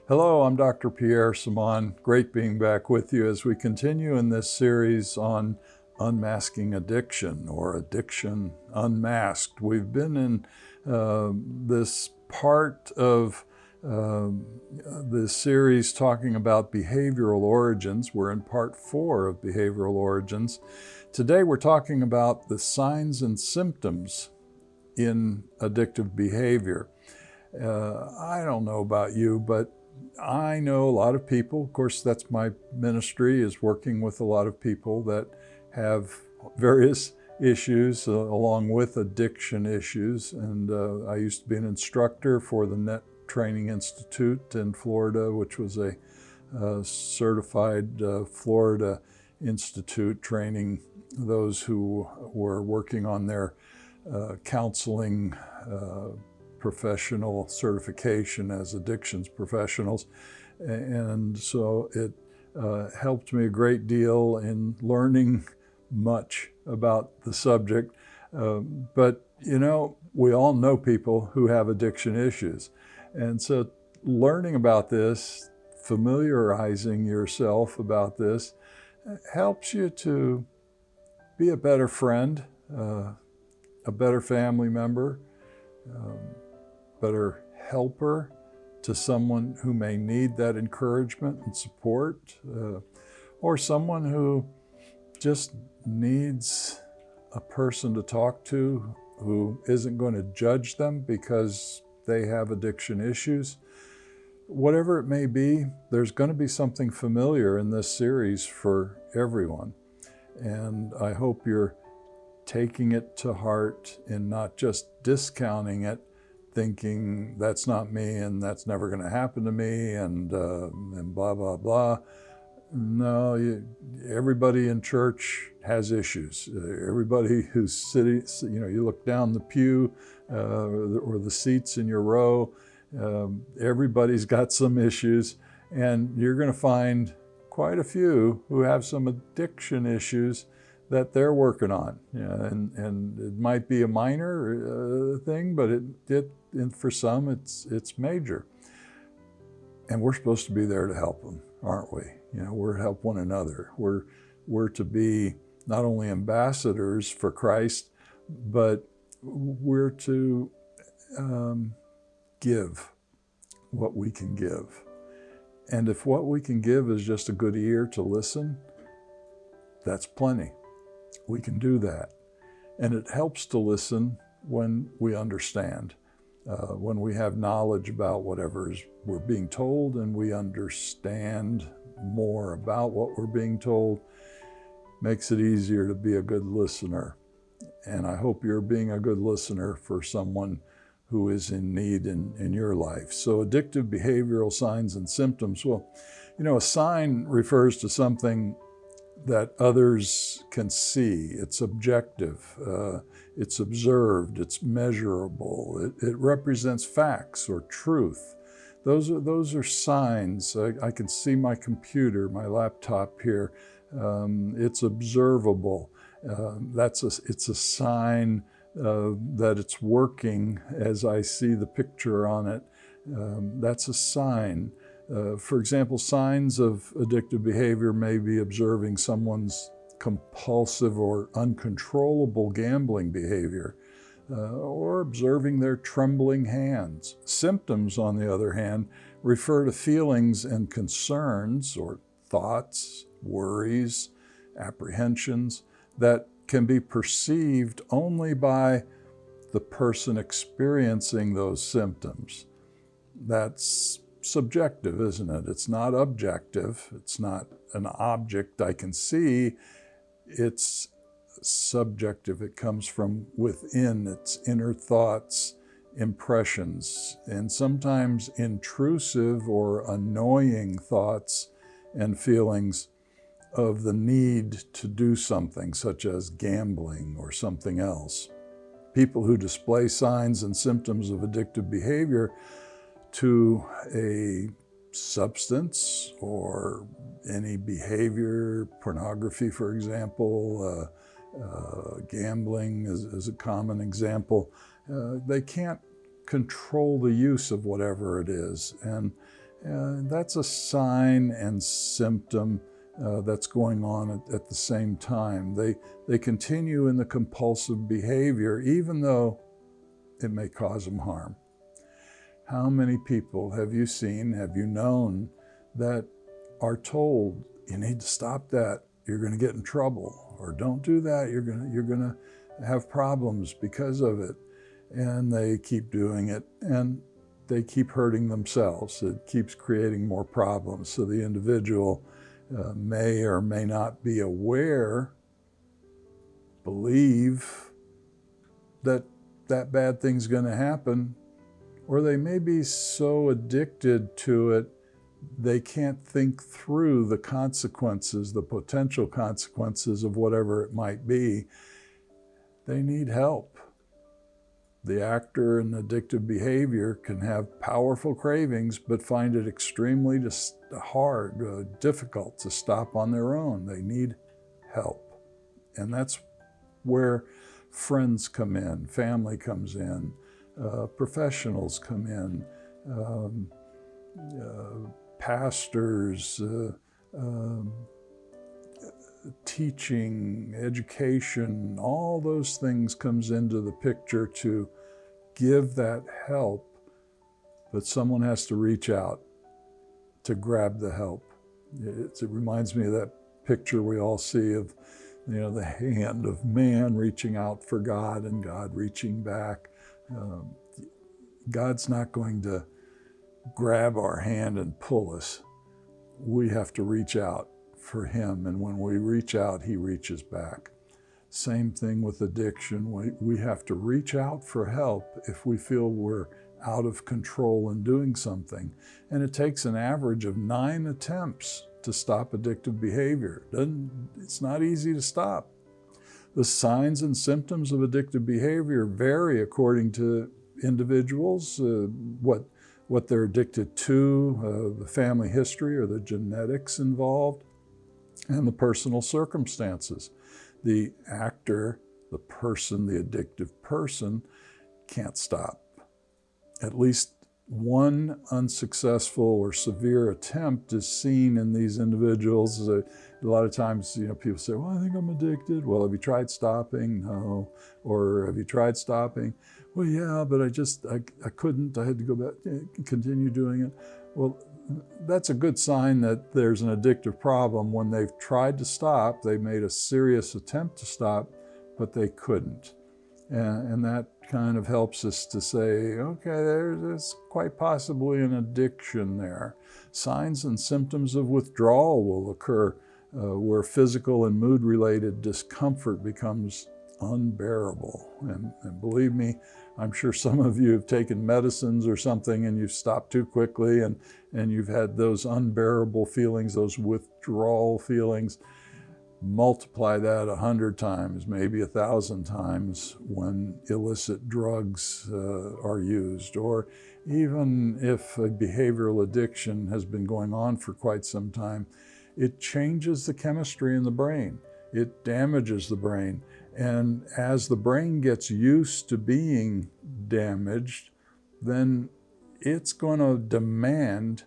Hello, I'm Dr. Pierre Samaan. Great being back with you as we continue in this series on unmasking addiction, or addiction unmasked. We've been in this part of this series talking about behavioral origins. We're in part 4 of behavioral origins. Today we're talking about the signs and symptoms in addictive behavior. I don't know about you, but I know a lot of people. Of course, that's my ministry, is working with a lot of people that have various issues along with addiction issues. And I used to be an instructor for the Net Training Institute in Florida, which was a certified Florida institute training those who were working on their counseling professional certification as addictions professionals. And so it helped me a great deal in learning much about the subject. But you know, we all know people who have addiction issues. And so learning about this, familiarizing yourself about this, helps you to be a better friend, a better family member, better helper to someone who may need that encouragement and support, or someone who just needs a person to talk to who isn't going to judge them because they have addiction issues. Whatever it may be, there's going to be something familiar in this series for everyone. And I hope you're taking it to heart and not just discounting it, thinking that's not me and that's never going to happen to me and blah, blah, blah. No, everybody in church has issues. Everybody who's sitting, you look down the pew or the seats in your row, everybody's got some issues, and you're going to find quite a few who have some addiction issues that they're working on. And it might be a minor thing, but and for some it's major. And we're supposed to be there to help them, aren't we? We're to help one another. We're to be not only ambassadors for Christ, but we're to give what we can give. And if what we can give is just a good ear to listen, that's plenty. We can do that. And it helps to listen when we understand, when we have knowledge about whatever we're being told, and we understand more about what we're being told. Makes it easier to be a good listener. And I hope you're being a good listener for someone who is in need in your life. So addictive behavioral signs and symptoms. Well, a sign refers to something that others can see. It's objective, it's observed, it's measurable, it represents facts or truth. Those are signs. I can see my computer, my laptop here. It's observable. It's a sign that it's working as I see the picture on it. That's a sign. For example, signs of addictive behavior may be observing someone's compulsive or uncontrollable gambling behavior, or observing their trembling hands. Symptoms, on the other hand, refer to feelings and concerns or thoughts, worries, apprehensions that can be perceived only by the person experiencing those symptoms. That's subjective, isn't it? It's not objective. It's not an object I can see. It's subjective. It comes from within. It's inner thoughts, impressions, and sometimes intrusive or annoying thoughts and feelings of the need to do something, such as gambling or something else. People who display signs and symptoms of addictive behavior to a substance or any behavior, pornography, for example, gambling is a common example. They can't control the use of whatever it is. And That's a sign and symptom that's going on at the same time. They continue in the compulsive behavior even though it may cause them harm. How many people have you seen, have you known, that are told, you need to stop that, you're going to get in trouble, or don't do that, you're going to have problems because of it. And they keep doing it, and they keep hurting themselves. It keeps creating more problems. So the individual may or may not be aware, believe that that bad thing's going to happen, or they may be so addicted to it they can't think through the consequences, the potential consequences of whatever it might be. They need help. The actor in addictive behavior can have powerful cravings, but find it extremely hard, difficult to stop on their own. They need help. And that's where friends come in, family comes in, professionals come in, pastors, teaching, education, all those things comes into the picture to give that help, but someone has to reach out to grab the help. It reminds me of that picture we all see of, the hand of man reaching out for God and God reaching back. God's not going to grab our hand and pull us. We have to reach out for him, and when we reach out, he reaches back. Same thing with addiction. We have to reach out for help if we feel we're out of control in doing something. And it takes an average of 9 attempts to stop addictive behavior. It's not easy to stop. The signs and symptoms of addictive behavior vary according to individuals, what they're addicted to, the family history or the genetics involved, and the personal circumstances. The actor, the person, the addictive person, can't stop. At least one unsuccessful or severe attempt is seen in these individuals. A lot of times, people say, well, I think I'm addicted. Well, have you tried stopping? No. Or have you tried stopping? Well, yeah, but I couldn't. I had to go back, continue doing it. Well, that's a good sign that there's an addictive problem. When they've tried to stop, they made a serious attempt to stop, but they couldn't. And that kind of helps us to say, okay, there's quite possibly an addiction there. Signs and symptoms of withdrawal will occur where physical and mood-related discomfort becomes unbearable. And believe me, I'm sure some of you have taken medicines or something and you've stopped too quickly and you've had those unbearable feelings, those withdrawal feelings. Multiply that 100 times, maybe 1,000 times when illicit drugs are used, or even if a behavioral addiction has been going on for quite some time, it changes the chemistry in the brain. It damages the brain. And as the brain gets used to being damaged, then it's going to demand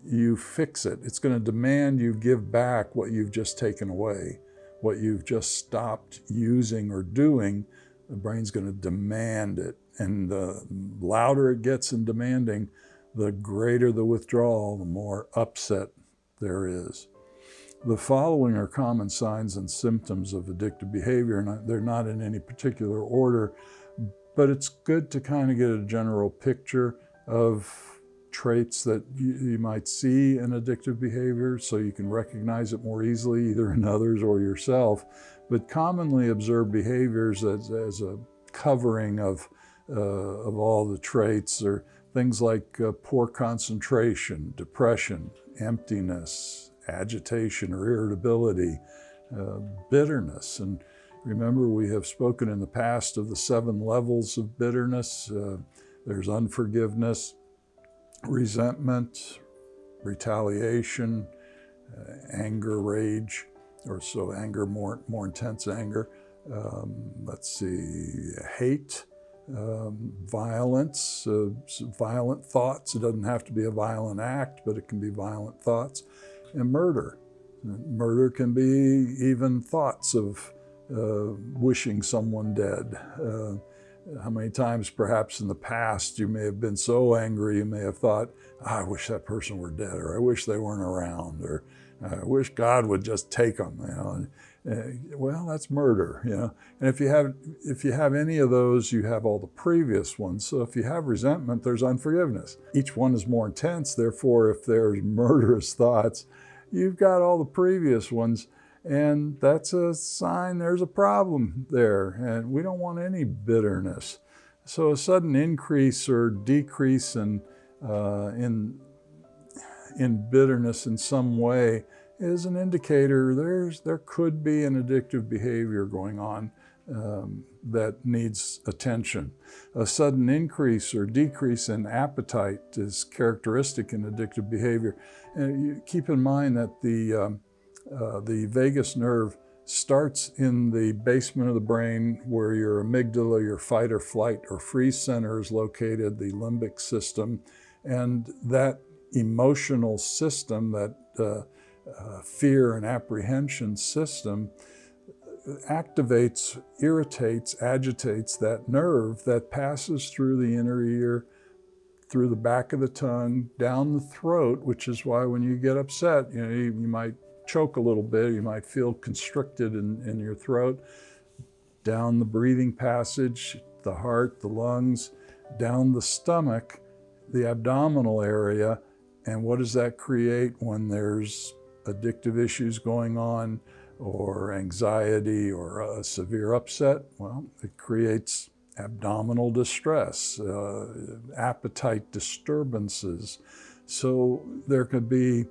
you fix it. It's going to demand you give back what you've just taken away, what you've just stopped using or doing. The brain's going to demand it. And the louder it gets in demanding, the greater the withdrawal, the more upset there is. The following are common signs and symptoms of addictive behavior, and they're not in any particular order, but it's good to kind of get a general picture of traits that you might see in addictive behavior so you can recognize it more easily, either in others or yourself. But commonly observed behaviors as a covering of all the traits are things like poor concentration, depression, emptiness, agitation or irritability, bitterness. And remember, we have spoken in the past of the 7 levels of bitterness. There's unforgiveness, resentment, retaliation, anger, rage, or anger, more intense anger. Let's see, hate, violence, violent thoughts. It doesn't have to be a violent act, but it can be violent thoughts. And murder. Murder can be even thoughts of wishing someone dead. How many times perhaps in the past you may have been so angry you may have thought, I wish that person were dead, or I wish they weren't around, or I wish God would just take them. Well, that's murder. And if you have any of those, you have all the previous ones. So if you have resentment, there's unforgiveness. Each one is more intense. Therefore, if there's murderous thoughts, you've got all the previous ones. And that's a sign there's a problem there, and we don't want any bitterness. So a sudden increase or decrease in bitterness in some way is an indicator there could be an addictive behavior going on that needs attention. A sudden increase or decrease in appetite is characteristic in addictive behavior. And you keep in mind that the vagus nerve starts in the basement of the brain where your amygdala, your fight or flight or freeze center is located, the limbic system, and that emotional system, that fear and apprehension system, activates, irritates, agitates that nerve that passes through the inner ear, through the back of the tongue, down the throat, which is why when you get upset, you might choke a little bit, you might feel constricted in your throat, down the breathing passage, the heart, the lungs, down the stomach, the abdominal area. And what does that create when there's addictive issues going on, or anxiety, or a severe upset? Well, it creates abdominal distress, appetite disturbances. So there could be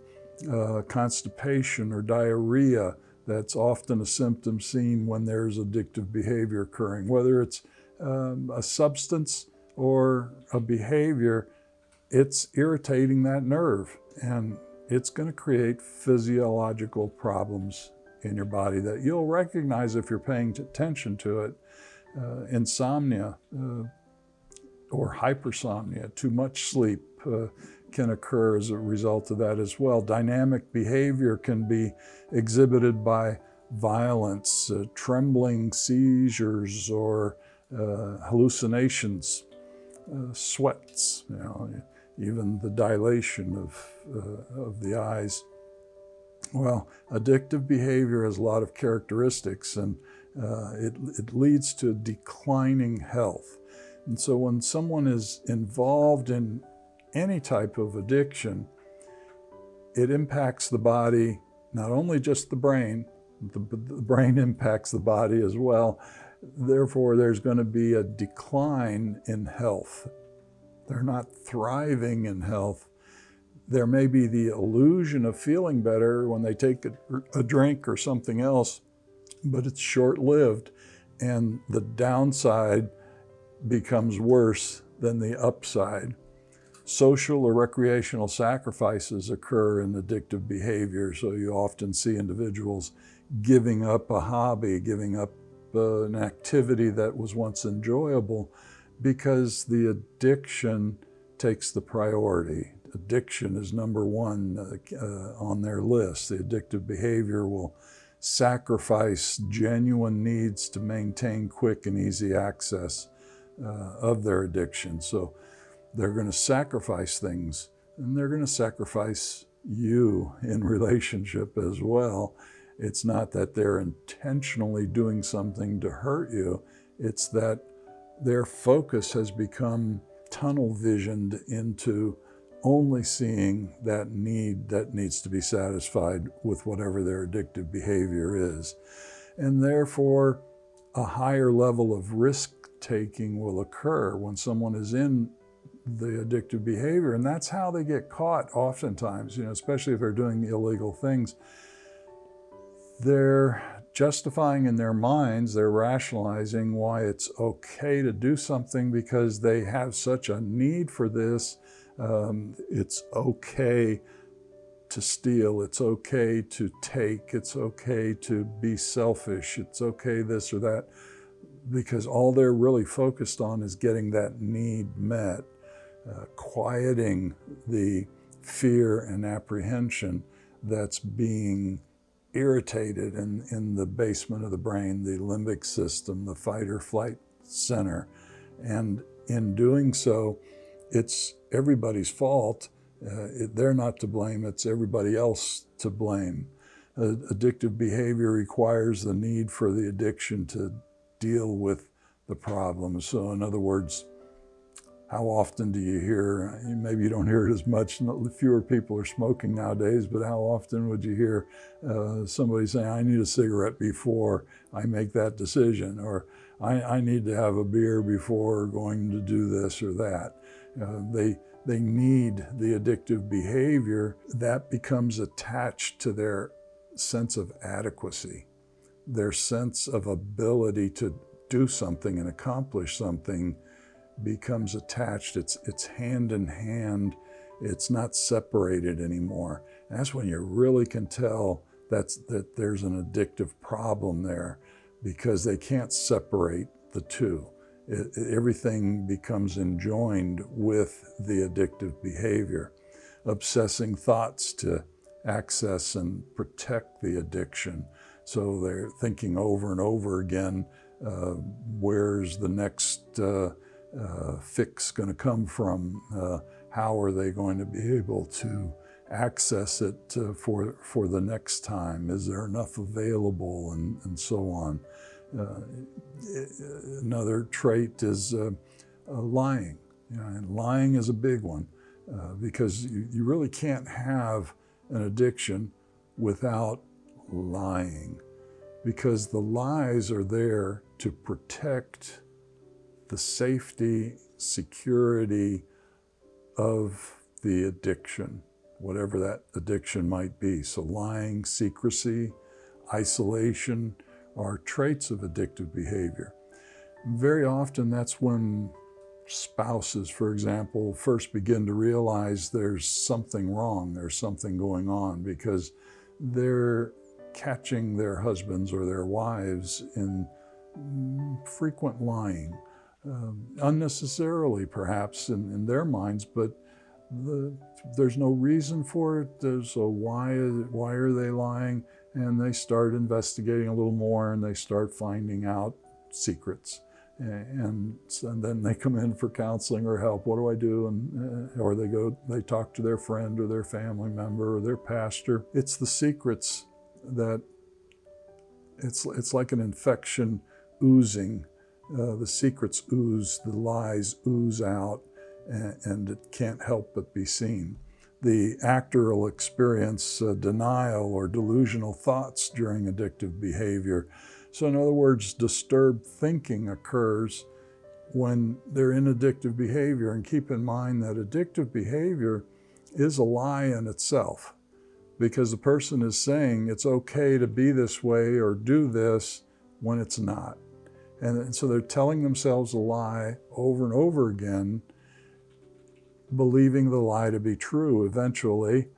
constipation or diarrhea. That's often a symptom seen when there's addictive behavior occurring. Whether it's a substance or a behavior, it's irritating that nerve, and it's going to create physiological problems in your body that you'll recognize if you're paying attention to it. Insomnia or hypersomnia, too much sleep, can occur as a result of that as well. Dynamic behavior can be exhibited by violence, trembling seizures, or hallucinations, sweats, even the dilation of the eyes. Well, addictive behavior has a lot of characteristics, and it leads to declining health. And so when someone is involved in any type of addiction, it impacts the body, not only just the brain, the brain impacts the body as well. Therefore, there's going to be a decline in health. They're not thriving in health. There may be the illusion of feeling better when they take a drink or something else, but it's short-lived, and the downside becomes worse than the upside. Social or recreational sacrifices occur in addictive behavior, so you often see individuals giving up a hobby, giving up an activity that was once enjoyable because the addiction takes the priority. Addiction is number one on their list. The addictive behavior will sacrifice genuine needs to maintain quick and easy access of their addiction. So they're going to sacrifice things, and they're going to sacrifice you in relationship as well. It's not that they're intentionally doing something to hurt you. It's that their focus has become tunnel visioned into only seeing that need that needs to be satisfied with whatever their addictive behavior is. And therefore, a higher level of risk-taking will occur when someone is in the addictive behavior. And that's how they get caught oftentimes, especially if they're doing illegal things. They're justifying in their minds, they're rationalizing why it's okay to do something because they have such a need for this. It's okay to steal, it's okay to take, it's okay to be selfish, it's okay this or that. because all they're really focused on is getting that need met, quieting the fear and apprehension that's being irritated in the basement of the brain, the limbic system, the fight or flight center. And in doing so, it's everybody's fault. They're not to blame, it's everybody else to blame. Addictive behavior requires the need for the addiction to deal with the problem. So in other words, how often do you hear, maybe you don't hear it as much, fewer people are smoking nowadays, but how often would you hear somebody saying, I need a cigarette before I make that decision, or I need to have a beer before going to do this or that. They need the addictive behavior that becomes attached to their sense of adequacy, their sense of ability to do something and accomplish something becomes attached. It's hand in hand. It's not separated anymore. And that's when you really can tell that there's an addictive problem there, because they can't separate the two. Everything becomes enjoined with the addictive behavior. Obsessing thoughts to access and protect the addiction. So they're thinking over and over again, where's the next fix going to come from? How are they going to be able to access it for the next time? Is there enough available, and so on? Another trait is lying. And lying is a big one, because you really can't have an addiction without lying, because the lies are there to protect the safety, security of the addiction, whatever that addiction might be. So lying, secrecy, isolation are traits of addictive behavior. Very often that's when spouses, for example, first begin to realize there's something wrong, there's something going on, because they're catching their husbands or their wives in frequent lying, unnecessarily perhaps in their minds, but there's no reason for it. So why are they lying? And they start investigating a little more, and they start finding out secrets. And then they come in for counseling or help. What do I do? And or they talk to their friend or their family member or their pastor. It's the secrets that it's like an infection oozing. The secrets ooze, the lies ooze out, and it can't help but be seen. The actor will experience denial or delusional thoughts during addictive behavior. So in other words, disturbed thinking occurs when they're in addictive behavior. And keep in mind that addictive behavior is a lie in itself, because the person is saying it's okay to be this way or do this when it's not. And so they're telling themselves a lie over and over again, believing the lie to be true eventually.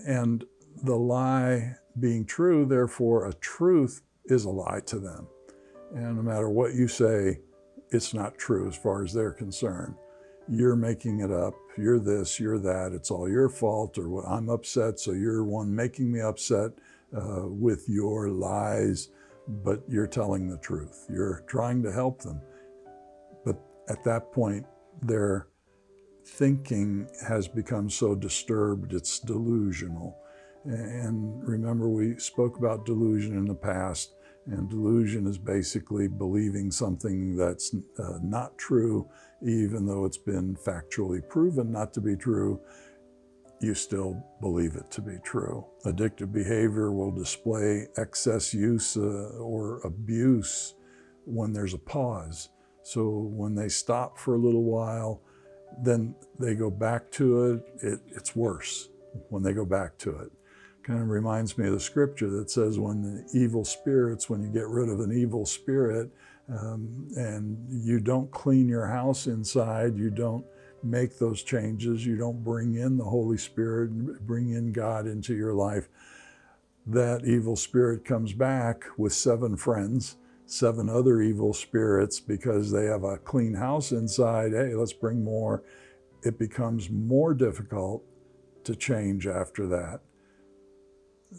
And the lie being true, therefore a truth is a lie to them. And no matter what you say, it's not true as far as they're concerned. You're making it up, you're this, you're that, it's all your fault, or I'm upset, so you're one making me upset with your lies, but you're telling the truth. You're trying to help them. But at that point, their thinking has become so disturbed, it's delusional. And remember, we spoke about delusion in the past, and delusion is basically believing something that's not true, even though it's been factually proven not to be true. You still believe it to be true. Addictive behavior will display excess use or abuse when there's a pause. So when they stop for a little while, then they go back to it, it's worse when they go back to it. Kind of reminds me of the scripture that says when you get rid of an evil spirit, and you don't clean your house inside, you don't make those changes, you don't bring in the Holy Spirit, bring in God into your life, that evil spirit comes back with 7 friends 7 other evil spirits because they have a clean house inside. Hey, let's bring more. It becomes more difficult to change after that.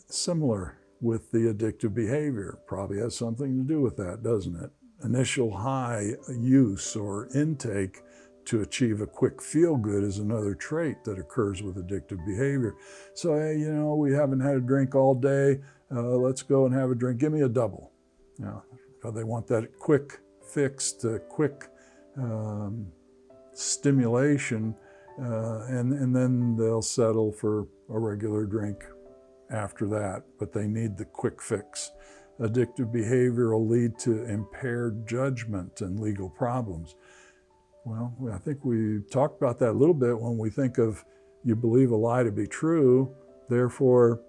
Similar with the addictive behavior. Probably has something to do with that, doesn't it? Initial high use or intake to achieve a quick feel-good is another trait that occurs with addictive behavior. So, hey, you know, we haven't had a drink all day. Let's go and have a drink. Give me a double. You know, they want that quick fix, to quick stimulation, and then they'll settle for a regular drink after that, but they need the quick fix. Addictive behavior will lead to impaired judgment and legal problems. Well, I think we talked about that a little bit when we think of you believe a lie to be true, therefore,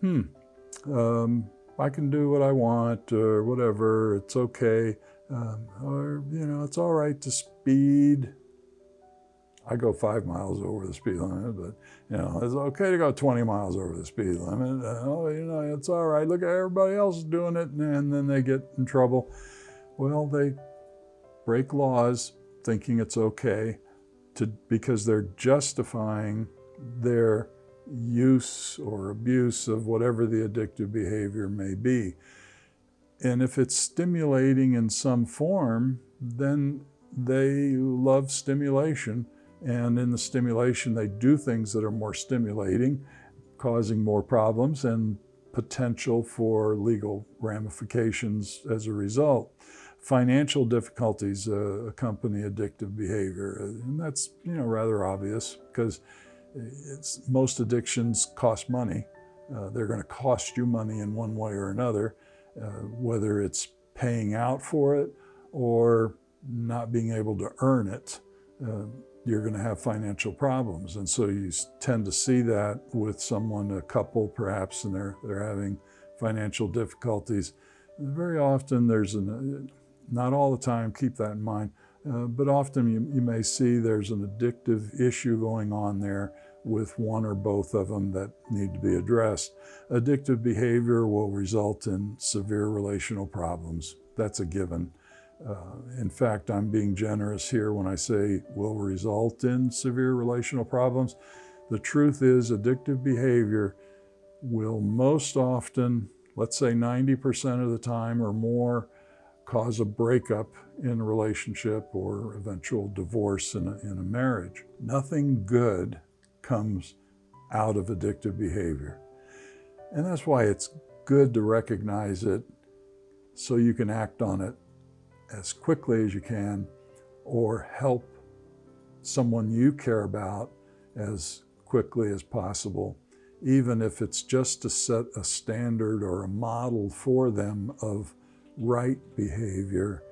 I can do what I want or whatever, it's okay, or, you know, it's all right to speed. I go 5 miles over the speed limit, but, you know, it's okay to go 20 miles over the speed limit. Oh, you know, it's all right. Look at everybody else doing it, and then they get in trouble. Well, they break laws thinking it's okay because they're justifying their use or abuse of whatever the addictive behavior may be. And if it's stimulating in some form, then they love stimulation. And in the stimulation, they do things that are more stimulating, causing more problems and potential for legal ramifications as a result. Financial difficulties accompany addictive behavior, and that's, you know, rather obvious because most addictions cost money. They're going to cost you money in one way or another, whether it's paying out for it or not being able to earn it. You're going to have financial problems, and so you tend to see that with someone, a couple perhaps, and they're having financial difficulties. Very often there's not all the time, keep that in mind, but often you may see there's an addictive issue going on there with one or both of them that need to be addressed. Addictive behavior will result in severe relational problems. That's a given. In fact, I'm being generous here when I say will result in severe relational problems. The truth is, addictive behavior will most often, let's say 90% of the time or more, cause a breakup in a relationship or eventual divorce in a marriage. Nothing good comes out of addictive behavior. And that's why it's good to recognize it so you can act on it as quickly as you can, or help someone you care about as quickly as possible, even if it's just to set a standard or a model for them of right behavior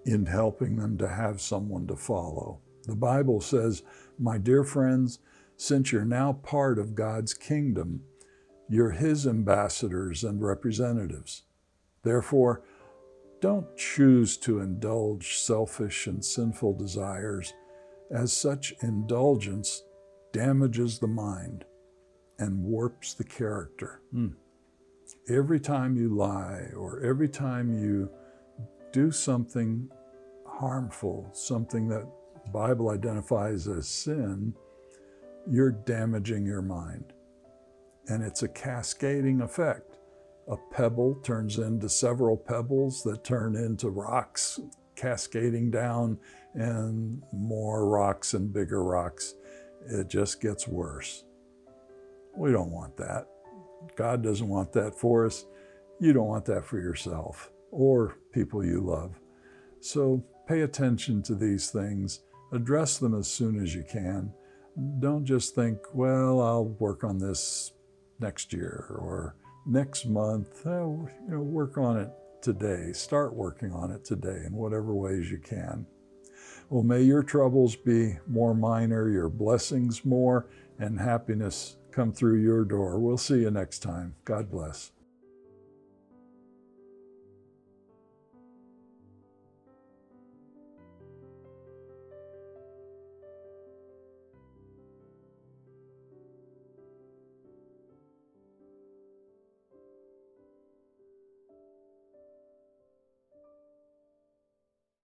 in helping them to have someone to follow. The Bible says, my dear friends, since you're now part of God's kingdom, you're His ambassadors and representatives. Therefore, don't choose to indulge selfish and sinful desires, as such indulgence damages the mind and warps the character. Every time you lie or every time you do something harmful, something that the Bible identifies as sin, you're damaging your mind. And it's a cascading effect. A pebble turns into several pebbles that turn into rocks, cascading down, and more rocks and bigger rocks. It just gets worse. We don't want that. God doesn't want that for us. You don't want that for yourself or people you love. So pay attention to these things. Address them as soon as you can. Don't just think, well, I'll work on this next year or next month. Work on it today. Start working on it today in whatever ways you can. Well, may your troubles be more minor, your blessings more, and happiness come through your door. We'll see you next time. God bless.